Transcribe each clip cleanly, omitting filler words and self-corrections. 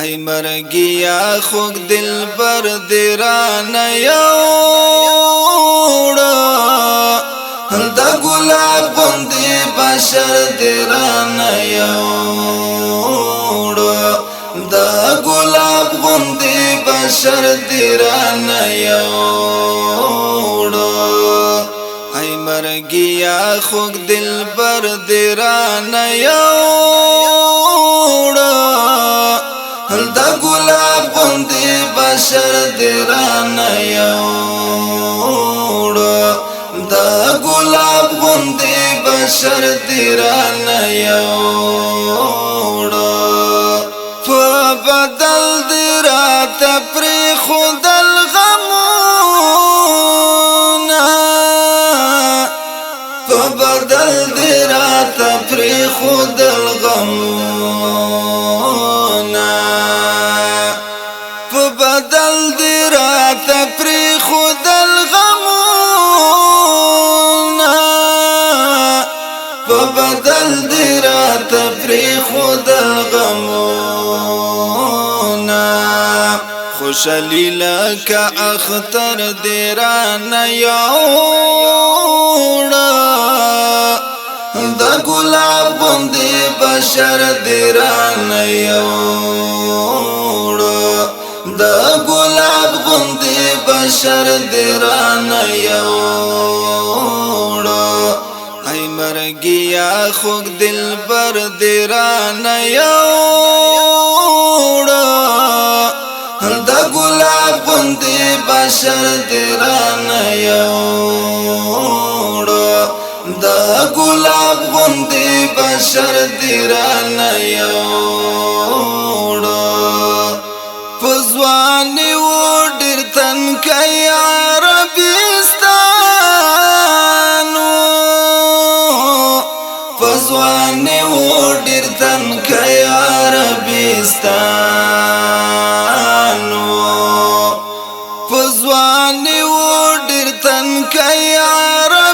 ای مرگیا خوک دل بر دیران یوڑا دا گلاب بندی بشر دیران یوڑا دا گلاب بندی بشر دیران یوڑا ای مرگیا خوک دل بر دیران یوڑا دا گلاب بندی بشر دیران یوڑا دا گلاب بندی بشر دیران یوڑا فبدل دیرات پری خود الغمونا فبدل دیرات پری خود الغمونا فبدل دیرات پری خود الغمونا فبدل دیرات پری خود الغمونا خوشالی لکا اختر دیران یوڑا دا گلاب بندی بشر دیران یوڑا دا گلاب بندی بشر دیران یوڑا ای مرگیا خوک دل بر دیران یوڑا دا گلاب بندی بشر دیران یوڑا دا گلاب بندی بشر دیران یوڑا پزوانی و ډیر تنکی عربستانو پزوانی و ډیر تنکی عربستانو پزوانی و ډیر تنکی عربستانو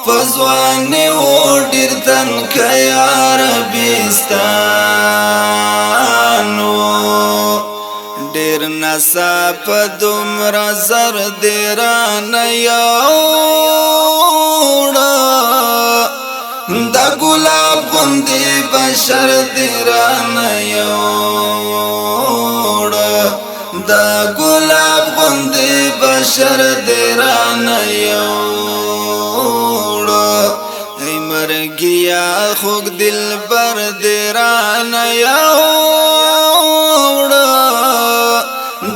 پزوانی و ډیر تنکی عربستانو ډیر نسا په دومره زر دیران یوڑا دا گلاب بندی بشر دیران یوڑا دا گلاب بندی بشر دیران یوڑا ای مرگیا خوک دل بر دیران یوڑا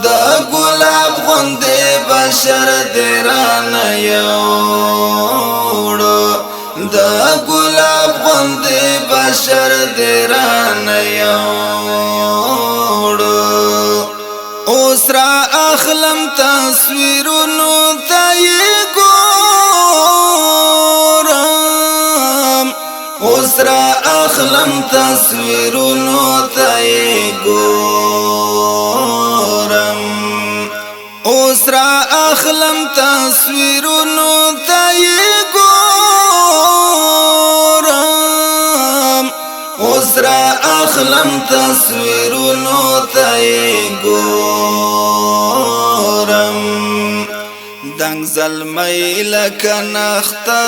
دا گلاب بندی بشر دیران یوڑا دا گلاب بندی بشر دیران یوڑا اوسرا اخلم تصویرونو تای گورم اوسرا اخلم تصویرونو تای گورم اوسرا اخلم تصویرونو تای گورم اوسرا اخلم تصویرونو تای گورم دنگ زلمی لکن اختر